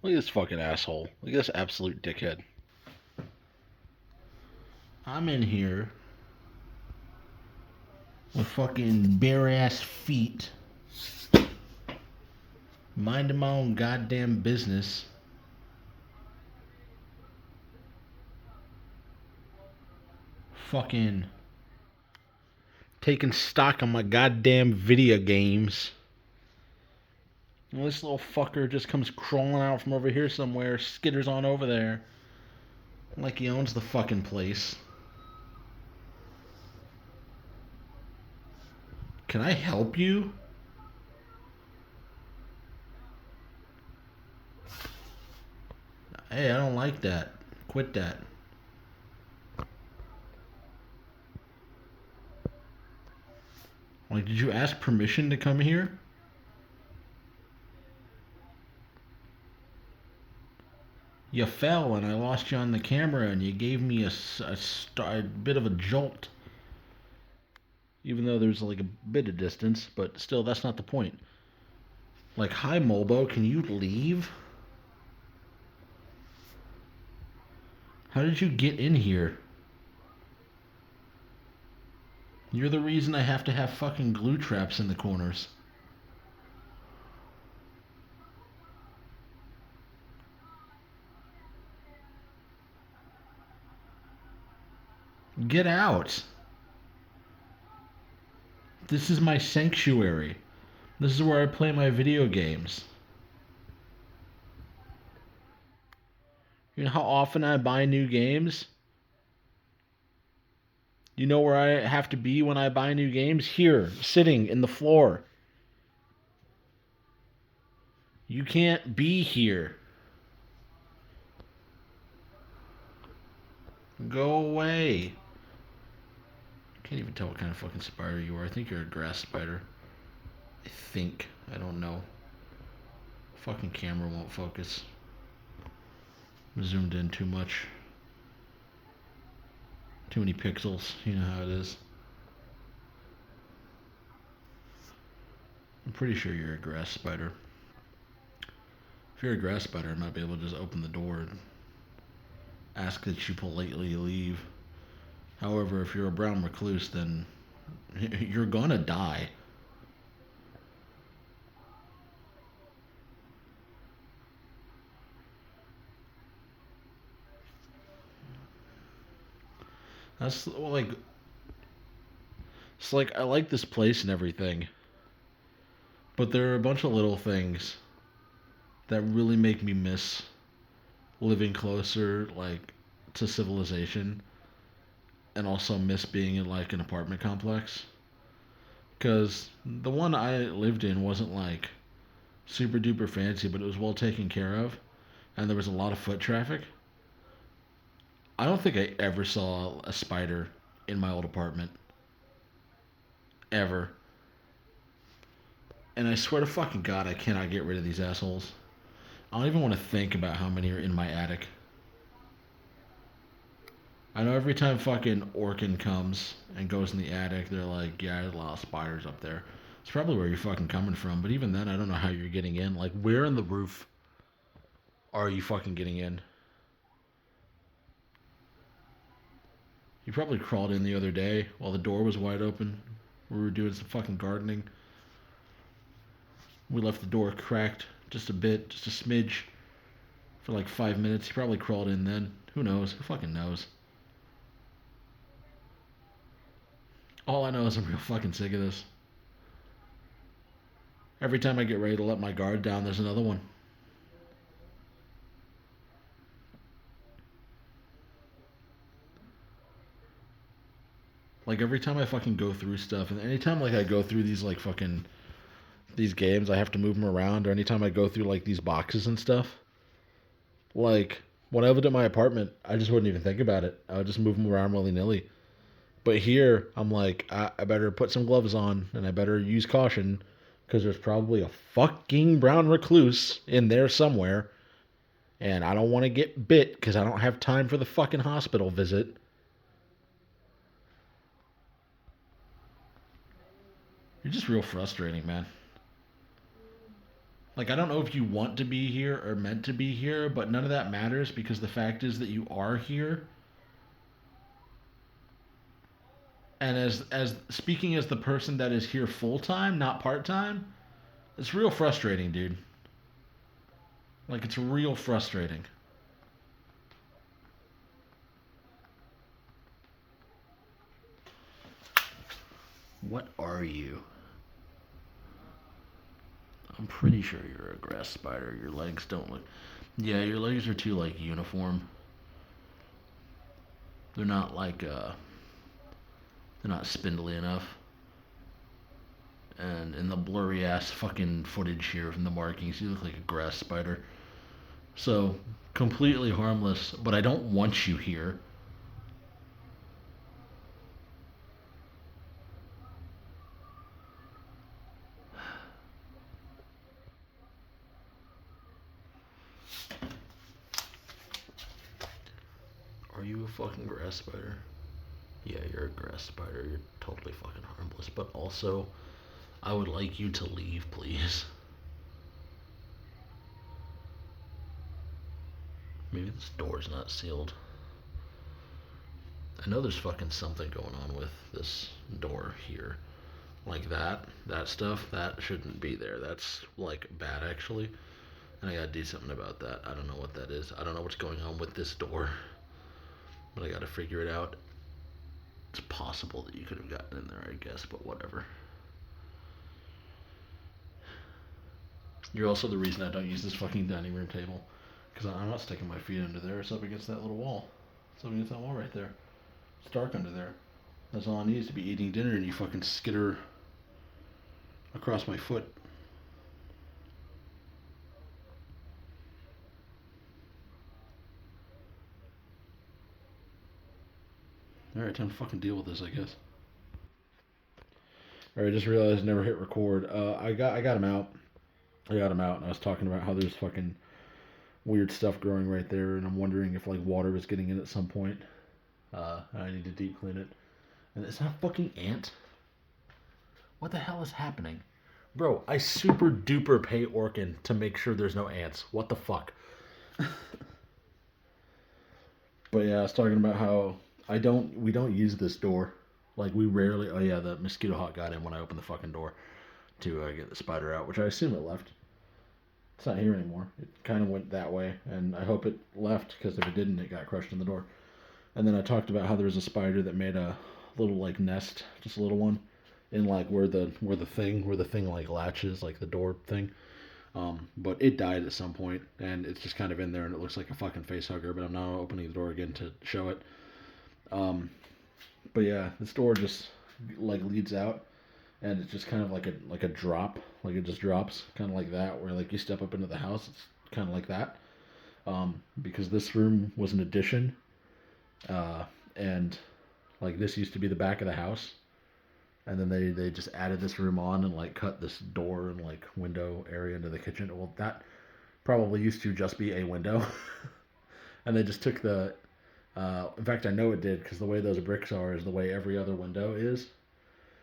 Look at this fucking asshole. Look at this absolute dickhead. I'm in here with fucking bare ass feet, minding my own goddamn business. Fucking taking stock on my goddamn video games. And this little fucker just comes crawling out from over here somewhere, skitters on over there, like he owns the fucking place. Can I help you? Hey, I don't like that. Quit that. Like, did you ask permission to come here? You fell and I lost you on the camera and you gave me a bit of a jolt. Even though there's like a bit of distance, but still, that's not the point. Like, hi, Molbo, can you leave? How did you get in here? You're the reason I have to have fucking glue traps in the corners. Get out. This is my sanctuary. This is where I play my video games. You know how often I buy new games? You know where I have to be when I buy new games? Here, sitting in the floor. You can't be here. Go away. I can't even tell what kind of fucking spider you are. I think you're a grass spider. I think. I don't know. Fucking camera won't focus. I'm zoomed in too much. Too many pixels. You know how it is. I'm pretty sure you're a grass spider. If you're a grass spider, I might be able to just open the door and ask that you politely leave. However, if you're a brown recluse, then you're gonna die. That's like, it's like I like this place and everything, but there are a bunch of little things that really make me miss living closer, like, to civilization, and also miss being in like an apartment complex. Cause the one I lived in wasn't like super duper fancy, but it was well taken care of, and there was a lot of foot traffic. I don't think I ever saw a spider in my old apartment ever. And I swear to fucking God, I cannot get rid of these assholes. I don't even want to think about how many are in my attic. I know every time fucking Orkin comes and goes in the attic, they're like, yeah, there's a lot of spiders up there. It's probably where you're fucking coming from, but even then, I don't know how you're getting in. Like, where in the roof are you fucking getting in? You probably crawled in the other day while the door was wide open. We were doing some fucking gardening. We left the door cracked just a bit, just a smidge, for like 5 minutes. He probably crawled in then. Who knows? Who fucking knows? All I know is I'm real fucking sick of this. Every time I get ready to let my guard down, there's another one. Like every time I fucking go through stuff, and anytime like I go through these like fucking these games, I have to move them around, or anytime I go through like these boxes and stuff, like when I lived at my apartment, I just wouldn't even think about it. I would just move them around willy nilly. But here, I'm like, I better put some gloves on, and I better use caution, because there's probably a fucking brown recluse in there somewhere, and I don't want to get bit because I don't have time for the fucking hospital visit. You're just real frustrating, man. Like, I don't know if you want to be here or meant to be here, but none of that matters because the fact is that you are here. And as speaking as the person that is here full time, not part time, it's real frustrating, dude. Like, it's real frustrating. What are you? I'm pretty sure you're a grass spider. Your legs don't look. Yeah, your legs are too like uniform. They're not like they're not spindly enough. And in the blurry ass fucking footage here from the markings, you look like a grass spider. So completely harmless, but I don't want you here. Are you a fucking grass spider? Yeah, you're a grass spider. You're totally fucking harmless. But also, I would like you to leave, please. Maybe this door's not sealed. I know there's fucking something going on with this door here. Like that stuff, that shouldn't be there. That's like bad actually. And I gotta do something about that. I don't know what that is. I don't know what's going on with this door. But I gotta figure it out. It's possible that you could have gotten in there, I guess, but whatever. You're also the reason I don't use this fucking dining room table. Because I'm not sticking my feet under there. It's up against that little wall. It's up against that wall right there. It's dark under there. That's all I need is to be eating dinner and you fucking skitter across my foot. Alright, time to fucking deal with this, I guess. Alright, I just realized I never hit record. I got him out. I got him out and I was talking about how there's fucking weird stuff growing right there and I'm wondering if like water was getting in at some point. I need to deep clean it. And it's not a fucking ant. What the hell is happening? Bro, I super duper pay Orkin to make sure there's no ants. What the fuck? But yeah, I was talking about how we don't use this door. Like we rarely. Oh yeah, the mosquito hawk got in when I opened the fucking door to get the spider out, which I assume it left. It's not here anymore. It kind of went that way, and I hope it left because if it didn't, it got crushed in the door. And then I talked about how there was a spider that made a little like nest, just a little one, in like where the thing like latches, like the door thing. But it died at some point, and it's just kind of in there, and it looks like a fucking face hugger. But I'm not opening the door again to show it. Um, but yeah, this door just like leads out, and it's just kind of like a drop, like it just drops, kind of like that, where like you step up into the house, it's kind of like that. Because this room was an addition, uh, and like this used to be the back of the house, and then they just added this room on and like cut this door and like window area into the kitchen. Well, that probably used to just be a window, and they just took the. In fact, I know it did because the way those bricks are is the way every other window is.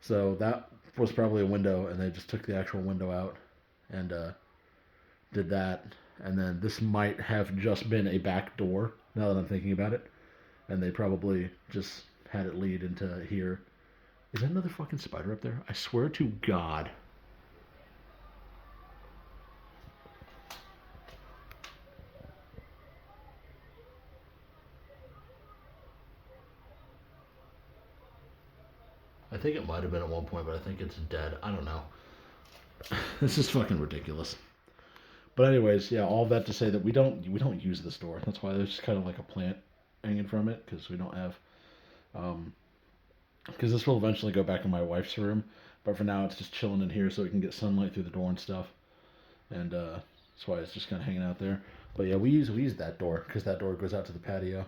So that was probably a window, and they just took the actual window out and did that. And then this might have just been a back door. Now that I'm thinking about it, and they probably just had it lead into here. Is that another fucking spider up there? I swear to God. I think it might have been at one point, but I think it's dead. I don't know. This is fucking ridiculous. But anyways, yeah, all that to say that we don't use this door. That's why there's just kind of like a plant hanging from it because we don't have um because this will eventually go back in my wife's room, but for now it's just chilling in here so we can get sunlight through the door and stuff. And that's why it's just kind of hanging out there. But yeah, we use that door because that door goes out to the patio,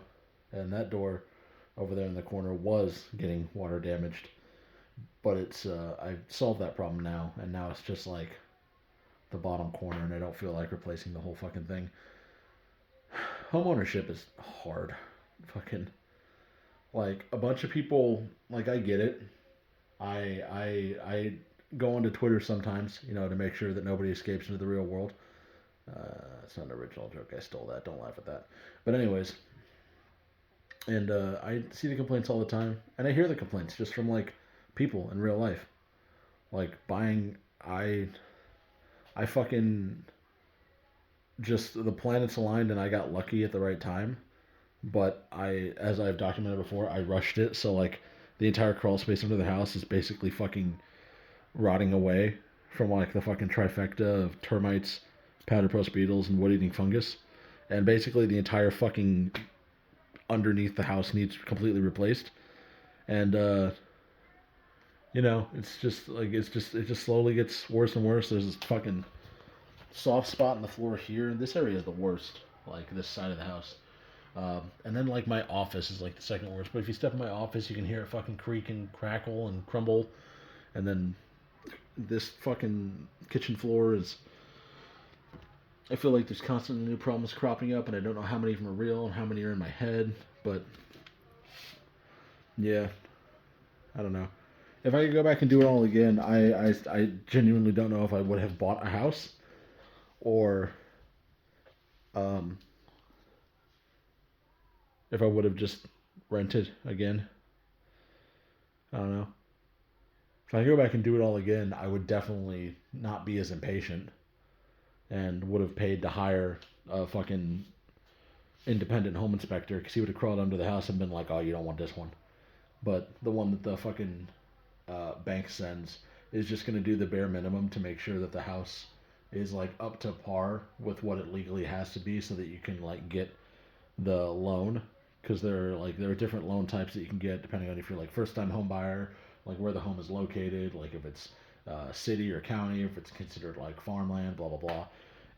and that door over there in the corner was getting water damaged. But it's I solved that problem now, and now it's just like the bottom corner, and I don't feel like replacing the whole fucking thing. Home ownership is hard. Fucking like a bunch of people like I get it. I go onto Twitter sometimes, to make sure that nobody escapes into the real world. It's not an original joke. I stole that. Don't laugh at that. But anyways, and I see the complaints all the time, and I hear the complaints just from like people in real life, like buying. I fucking just the planets aligned, and I got lucky at the right time. But as I've documented before, I rushed it, so like the entire crawl space under the house is basically fucking rotting away from like the fucking trifecta of termites, powder post beetles, and wood eating fungus. And basically the entire fucking underneath the house needs completely replaced. And it's just like it just slowly gets worse and worse. There's this fucking soft spot in the floor here. This area is the worst. Like this side of the house. And then like my office is like the second worst. But if you step in my office, you can hear it fucking creak and crackle and crumble. And then this fucking kitchen floor is. I feel like there's constantly new problems cropping up, and I don't know how many of them are real and how many are in my head. But yeah, I don't know. If I could go back and do it all again, I genuinely don't know if I would have bought a house or um, if I would have just rented again. I don't know. If I go back and do it all again, I would definitely not be as impatient and would have paid to hire a fucking independent home inspector because he would have crawled under the house and been like, "Oh, you don't want this one." But the one that the fucking bank sends is just going to do the bare minimum to make sure that the house is like up to par with what it legally has to be, so that you can like get the loan. Because there are different loan types that you can get depending on if you're like first time home buyer, like where the home is located, like if it's city or county, if it's considered like farmland, blah blah blah,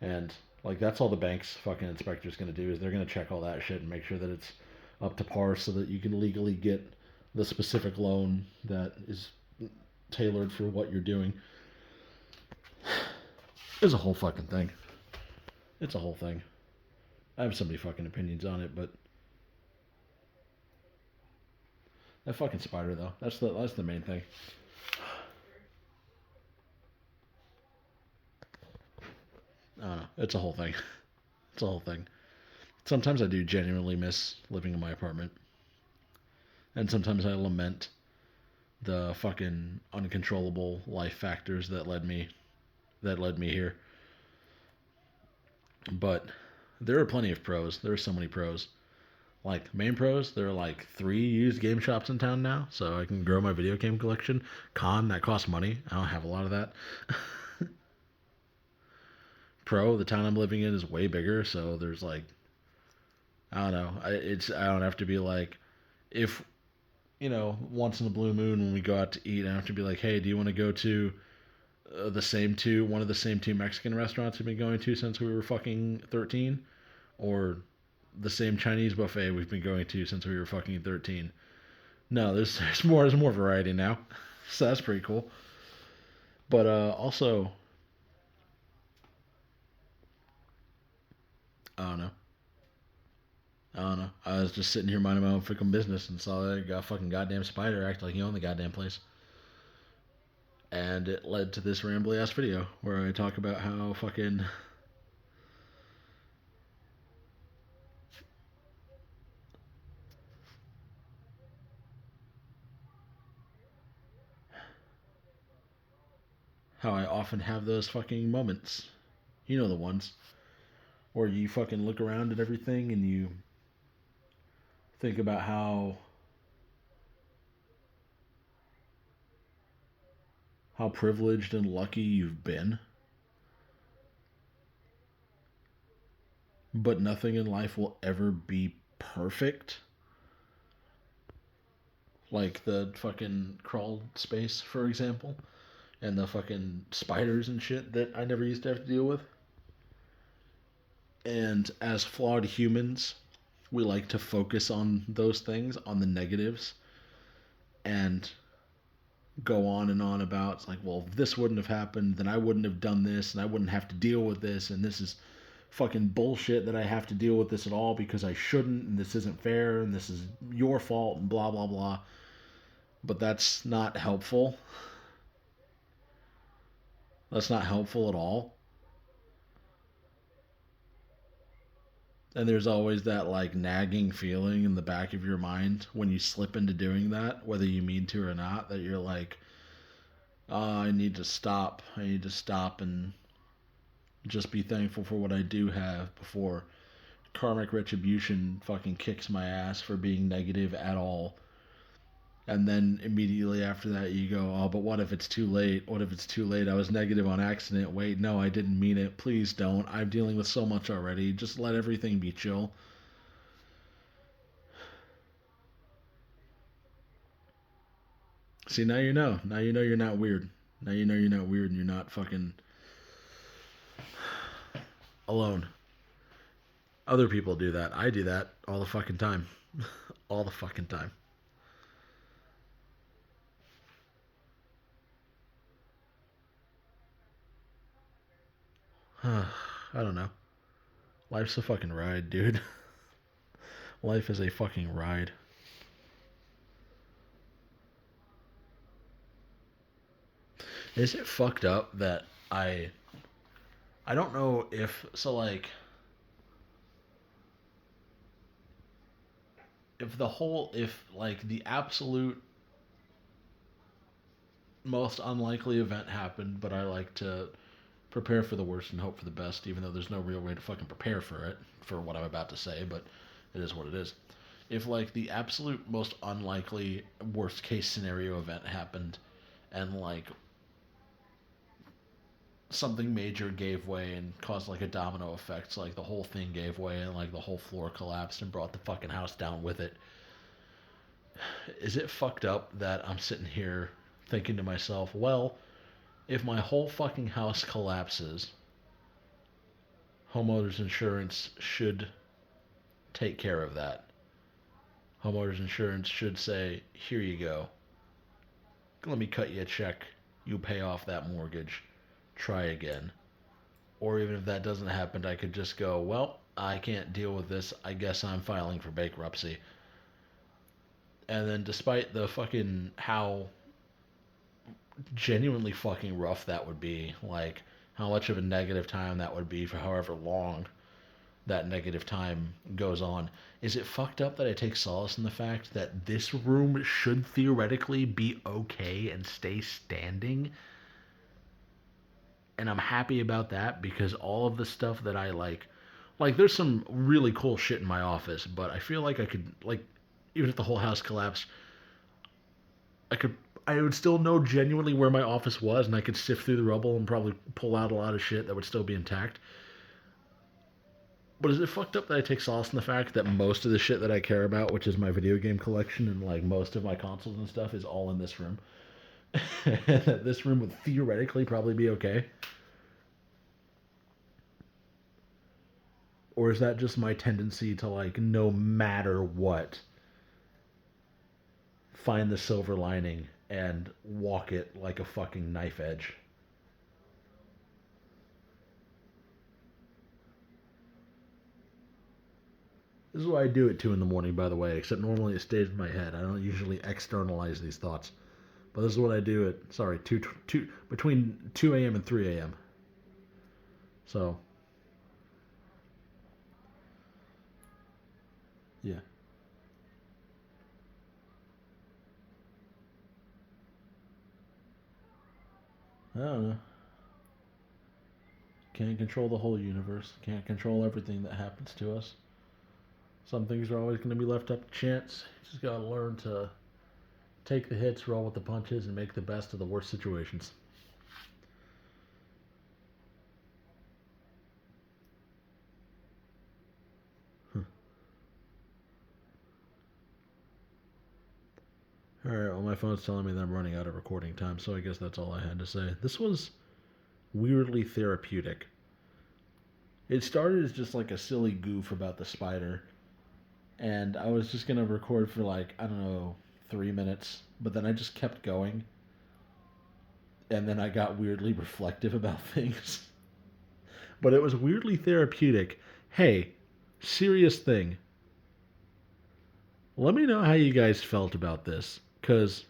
and like that's all the bank's fucking inspector's gonna do is they're gonna check all that shit and make sure that it's up to par so that you can legally get the specific loan that is tailored for what you're doing. It's a whole fucking thing. It's a whole thing. I have so many fucking opinions on it, but that fucking spider though, that's the main thing. I don't know. It's a whole thing. It's a whole thing. Sometimes I do genuinely miss living in my apartment, and sometimes I lament the fucking uncontrollable life factors that led me here. But there are plenty of pros. There are so many pros. Like main pros, there are like 3 used game shops in town now, so I can grow my video game collection. Con, that costs money. I don't have a lot of that. Pro, the town I'm living in is way bigger, so there's like I don't know. I don't have to be like if once in a blue moon when we go out to eat, I have to be like, hey, do you want to go to one of the same two Mexican restaurants we've been going to since we were fucking 13, or the same Chinese buffet we've been going to since we were fucking 13. No, there's more variety now, so that's pretty cool. But also, I don't know. I don't know. I was just sitting here minding my own fucking business and saw that a fucking goddamn spider act like he owned the goddamn place. And it led to this rambly ass video where I talk about how I often have those fucking moments. You know the ones where you fucking look around at everything and you think about how privileged and lucky you've been, but nothing in life will ever be perfect. Like the fucking crawl space, for example, and the fucking spiders and shit that I never used to have to deal with. And as flawed humans, we like to focus on those things, on the negatives, and go on and on about it's like, well, if this wouldn't have happened, then I wouldn't have done this, and I wouldn't have to deal with this, and this is fucking bullshit that I have to deal with this at all because I shouldn't, and this isn't fair, and this is your fault, and blah blah blah. But that's not helpful. That's not helpful at all. And there's always that like nagging feeling in the back of your mind when you slip into doing that, whether you mean to or not, that you're like, oh, I need to stop. I need to stop and just be thankful for what I do have before karmic retribution fucking kicks my ass for being negative at all. And then immediately after that, you go, oh, but what if it's too late? What if it's too late? I was negative on accident. Wait, no, I didn't mean it. Please don't. I'm dealing with so much already. Just let everything be chill. See, now you know. Now you know you're not weird. Now you know you're not weird and you're not fucking alone. Other people do that. I do that all the fucking time. All the fucking time. I don't know. Life's a fucking ride, dude. Life is a fucking ride. Is it fucked up that I don't know if so like if like the absolute most unlikely event happened, but I like to prepare for the worst and hope for the best, even though there's no real way to fucking prepare for it, for what I'm about to say, but it is what it is. If like the absolute most unlikely worst case scenario event happened and like something major gave way and caused like a domino effect, so like the whole thing gave way and like the whole floor collapsed and brought the fucking house down with it. Is it fucked up that I'm sitting here thinking to myself, well, if my whole fucking house collapses, homeowners insurance should take care of that. Homeowners insurance should say, here you go. Let me cut you a check. You pay off that mortgage. Try again. Or even if that doesn't happen, I could just go, well, I can't deal with this. I guess I'm filing for bankruptcy. And then, despite the fucking how genuinely fucking rough that would be, like how much of a negative time that would be for however long that negative time goes on, is it fucked up that I take solace in the fact that this room should theoretically be okay and stay standing? And I'm happy about that because all of the stuff that I like there's some really cool shit in my office, but I feel like I could like even if the whole house collapsed, I could I would still know genuinely where my office was and I could sift through the rubble and probably pull out a lot of shit that would still be intact. But is it fucked up that I take solace in the fact that most of the shit that I care about, which is my video game collection and like most of my consoles and stuff, is all in this room? This room would theoretically probably be okay. Or is that just my tendency to like no matter what find the silver lining and walk it like a fucking knife edge? This is why I do it 2 in the morning, by the way, except normally it stays in my head. I don't usually externalize these thoughts. But this is what I do at, sorry, 2 between 2 a.m. and 3 a.m. So, yeah. I don't know. Can't control the whole universe. Can't control everything that happens to us. Some things are always going to be left up to chance. You just got to learn to take the hits, roll with the punches, and make the best of the worst situations. All right, well, my phone's telling me that I'm running out of recording time, so I guess that's all I had to say. This was weirdly therapeutic. It started as just like a silly goof about the spider, and I was just gonna record for like, I don't know, 3 minutes, but then I just kept going, and then I got weirdly reflective about things. But it was weirdly therapeutic. Hey, serious thing. Let me know how you guys felt about this, because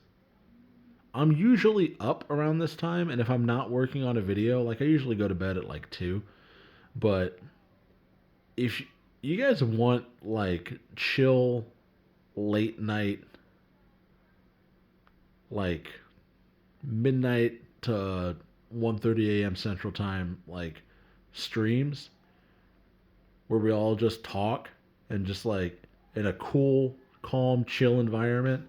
I'm usually up around this time, and if I'm not working on a video, like I usually go to bed at like 2. But if you guys want like chill late night, like midnight to 1:30 a.m. Central Time, like streams where we all just talk and just like in a cool, calm, chill environment,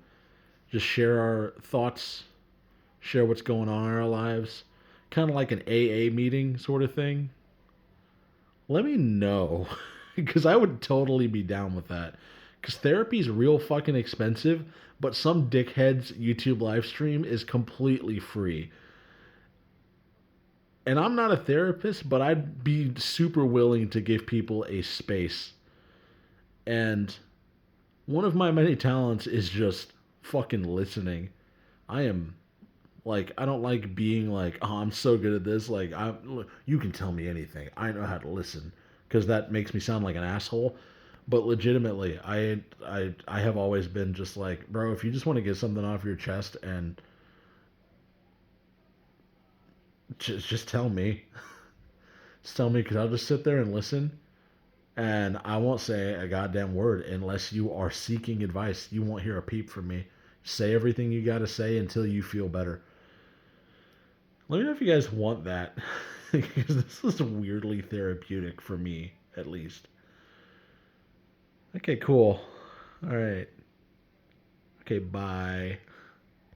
just share our thoughts, share what's going on in our lives, kind of like an AA meeting sort of thing, let me know because I would totally be down with that. Because therapy is real fucking expensive, but some dickhead's YouTube live stream is completely free. And I'm not a therapist, but I'd be super willing to give people a space. And one of my many talents is just fucking listening. I am like I don't like being like, "Oh, I'm so good at this." Like you can tell me anything. I know how to listen because that makes me sound like an asshole. But legitimately, I have always been just like, "Bro, if you just want to get something off your chest and just tell me. Just tell me cuz I'll just sit there and listen and I won't say a goddamn word unless you are seeking advice. You won't hear a peep from me. Say everything you got to say until you feel better. Let me know if you guys want that. Because this is weirdly therapeutic for me, at least. Okay, cool. All right. Okay, bye.